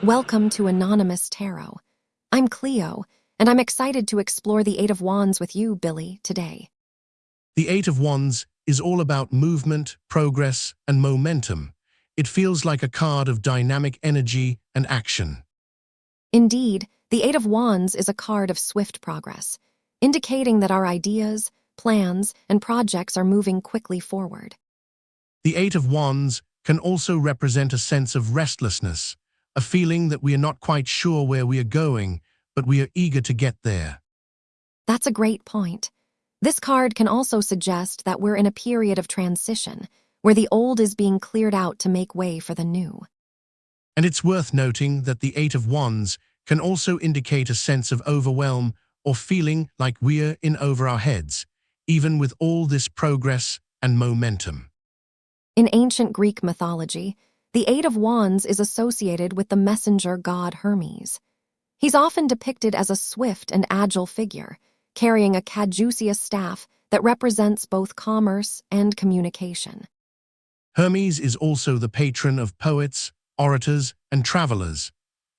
Welcome to Anonymous Tarot. I'm Cleo, and I'm excited to explore the Eight of Wands with you, Billy, today. The Eight of Wands is all about movement, progress, and momentum. It feels like a card of dynamic energy and action. Indeed, the Eight of Wands is a card of swift progress, indicating that our ideas, plans, and projects are moving quickly forward. The Eight of Wands can also represent a sense of restlessness, a feeling that we are not quite sure where we are going, but we are eager to get there. That's a great point. This card can also suggest that we're in a period of transition, where the old is being cleared out to make way for the new. And it's worth noting that the Eight of Wands can also indicate a sense of overwhelm or feeling like we're in over our heads, even with all this progress and momentum. In ancient Greek mythology, the Eight of Wands is associated with the messenger god Hermes. He's often depicted as a swift and agile figure, carrying a caduceus staff that represents both commerce and communication. Hermes is also the patron of poets, orators, and travelers.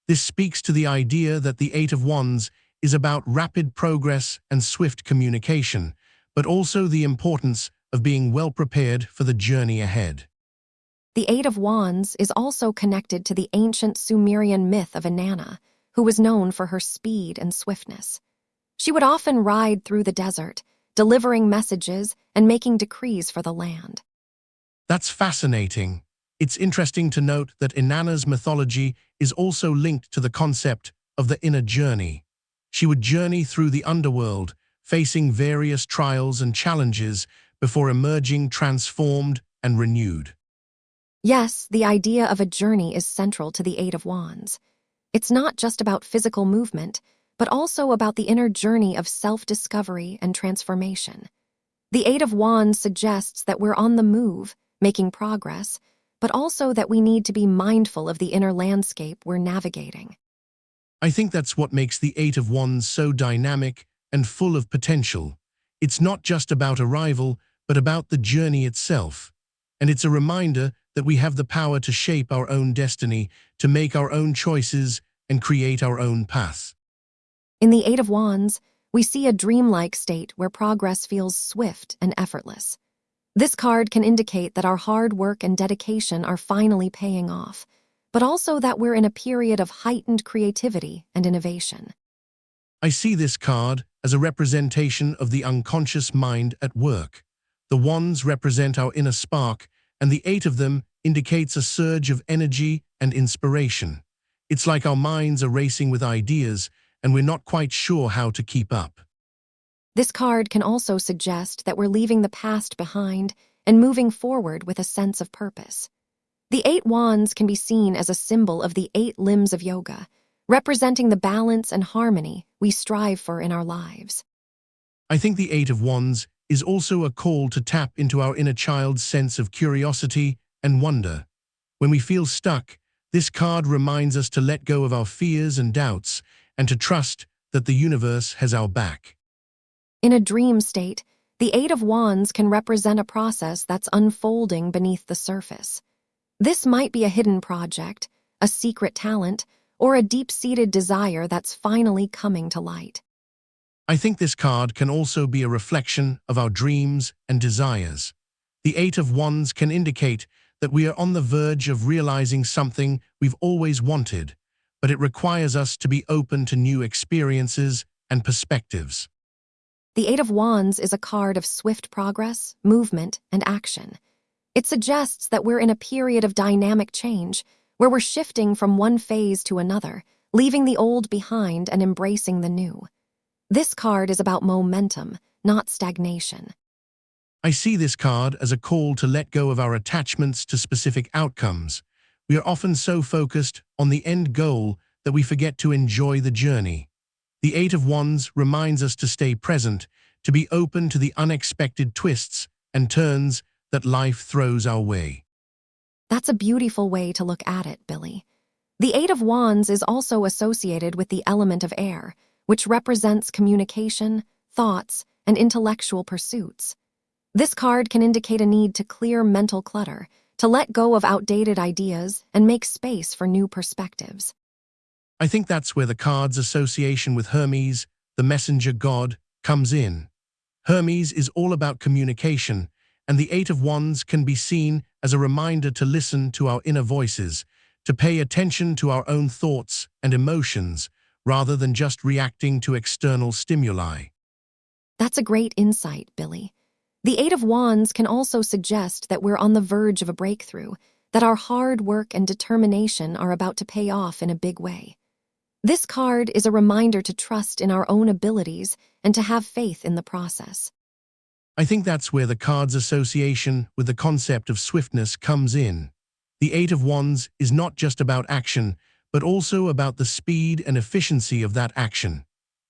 This speaks to the idea that the Eight of Wands is about rapid progress and swift communication, but also the importance of being well prepared for the journey ahead. The Eight of Wands is also connected to the ancient Sumerian myth of Inanna, who was known for her speed and swiftness. She would often ride through the desert, delivering messages and making decrees for the land. That's fascinating. It's interesting to note that Inanna's mythology is also linked to the concept of the inner journey. She would journey through the underworld, facing various trials and challenges before emerging transformed and renewed. Yes, the idea of a journey is central to the Eight of Wands. It's not just about physical movement, but also about the inner journey of self-discovery and transformation. The Eight of Wands suggests that we're on the move, making progress, but also that we need to be mindful of the inner landscape we're navigating. I think that's what makes the Eight of Wands so dynamic and full of potential. It's not just about arrival, but about the journey itself. And it's a reminder that we have the power to shape our own destiny, to make our own choices, and create our own path. In the Eight of Wands, we see a dreamlike state where progress feels swift and effortless. This card can indicate that our hard work and dedication are finally paying off, but also that we're in a period of heightened creativity and innovation. I see this card as a representation of the unconscious mind at work. The wands represent our inner spark, and the eight of them indicates a surge of energy and inspiration. It's like our minds are racing with ideas, and we're not quite sure how to keep up. This card can also suggest that we're leaving the past behind and moving forward with a sense of purpose. The Eight Wands can be seen as a symbol of the eight limbs of yoga, representing the balance and harmony we strive for in our lives. I think the Eight of Wands is also a call to tap into our inner child's sense of curiosity and wonder. When we feel stuck, this card reminds us to let go of our fears and doubts and to trust that the universe has our back. In a dream state, the Eight of Wands can represent a process that's unfolding beneath the surface. This might be a hidden project, a secret talent, or a deep-seated desire that's finally coming to light. I think this card can also be a reflection of our dreams and desires. The Eight of Wands can indicate that we are on the verge of realizing something we've always wanted, but it requires us to be open to new experiences and perspectives. The Eight of Wands is a card of swift progress, movement, and action. It suggests that we're in a period of dynamic change, where we're shifting from one phase to another, leaving the old behind and embracing the new. This card is about momentum, not stagnation. I see this card as a call to let go of our attachments to specific outcomes. We are often so focused on the end goal that we forget to enjoy the journey. The Eight of Wands reminds us to stay present, to be open to the unexpected twists and turns that life throws our way. That's a beautiful way to look at it, Billy. The Eight of Wands is also associated with the element of air, which represents communication, thoughts, and intellectual pursuits. This card can indicate a need to clear mental clutter, to let go of outdated ideas and make space for new perspectives. I think that's where the card's association with Hermes, the messenger god, comes in. Hermes is all about communication, and the Eight of Wands can be seen as a reminder to listen to our inner voices, to pay attention to our own thoughts and emotions, rather than just reacting to external stimuli. That's a great insight, Billy. The Eight of Wands can also suggest that we're on the verge of a breakthrough, that our hard work and determination are about to pay off in a big way. This card is a reminder to trust in our own abilities and to have faith in the process. I think that's where the card's association with the concept of swiftness comes in. The Eight of Wands is not just about action, but also about the speed and efficiency of that action.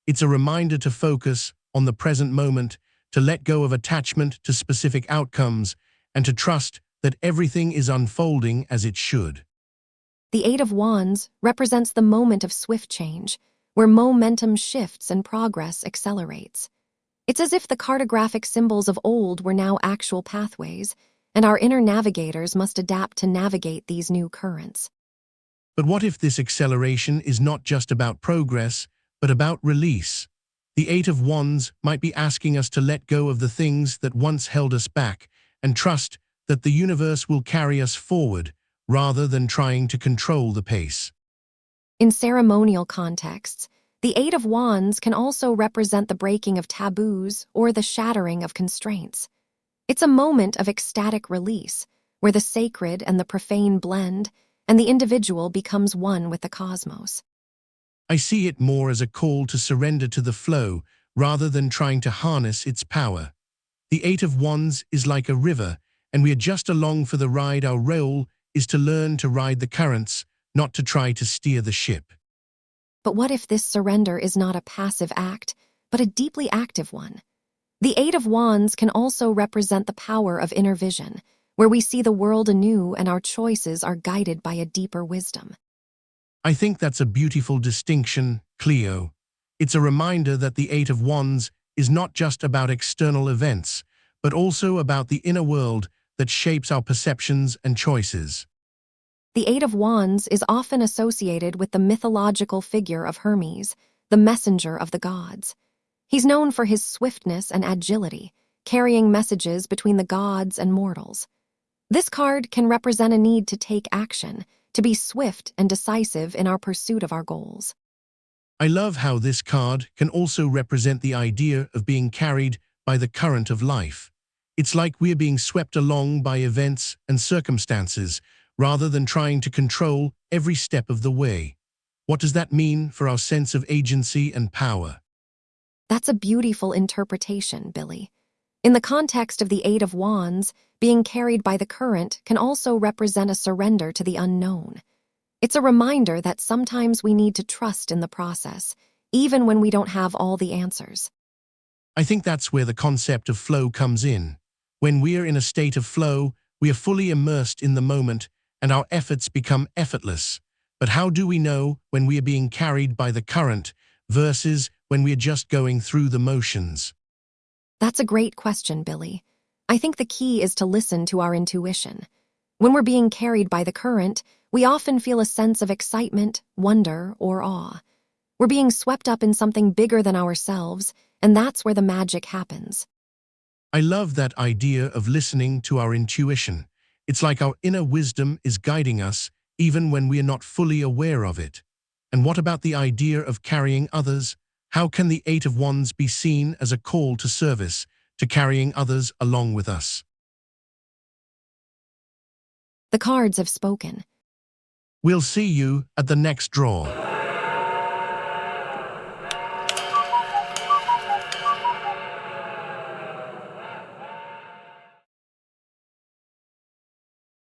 It's a reminder to focus on the present moment, to let go of attachment to specific outcomes, and to trust that everything is unfolding as it should. The Eight of Wands represents the moment of swift change, where momentum shifts and progress accelerates. It's as if the cartographic symbols of old were now actual pathways, and our inner navigators must adapt to navigate these new currents. But what if this acceleration is not just about progress, but about release? The Eight of Wands might be asking us to let go of the things that once held us back and trust that the universe will carry us forward, rather than trying to control the pace. In ceremonial contexts, the Eight of Wands can also represent the breaking of taboos or the shattering of constraints. It's a moment of ecstatic release, where the sacred and the profane blend, and the individual becomes one with the cosmos. I see it more as a call to surrender to the flow, rather than trying to harness its power. The Eight of Wands is like a river, and we are just along for the ride. Our role is to learn to ride the currents, not to try to steer the ship. But what if this surrender is not a passive act, but a deeply active one? The Eight of Wands can also represent the power of inner vision, where we see the world anew and our choices are guided by a deeper wisdom. I think that's a beautiful distinction, Cleo. It's a reminder that the Eight of Wands is not just about external events, but also about the inner world that shapes our perceptions and choices. The Eight of Wands is often associated with the mythological figure of Hermes, the messenger of the gods. He's known for his swiftness and agility, carrying messages between the gods and mortals. This card can represent a need to take action, to be swift and decisive in our pursuit of our goals. I love how this card can also represent the idea of being carried by the current of life. It's like we're being swept along by events and circumstances, rather than trying to control every step of the way. What does that mean for our sense of agency and power? That's a beautiful interpretation, Billy. In the context of the Eight of Wands, being carried by the current can also represent a surrender to the unknown. It's a reminder that sometimes we need to trust in the process, even when we don't have all the answers. I think that's where the concept of flow comes in. When we're in a state of flow, we are fully immersed in the moment, and our efforts become effortless. But how do we know when we are being carried by the current versus when we are just going through the motions? That's a great question, Billy. I think the key is to listen to our intuition. When we're being carried by the current, we often feel a sense of excitement, wonder, or awe. We're being swept up in something bigger than ourselves, and that's where the magic happens. I love that idea of listening to our intuition. It's like our inner wisdom is guiding us, even when we are not fully aware of it. And what about the idea of carrying others? How can the Eight of Wands be seen as a call to service, to carrying others along with us? The cards have spoken. We'll see you at the next draw.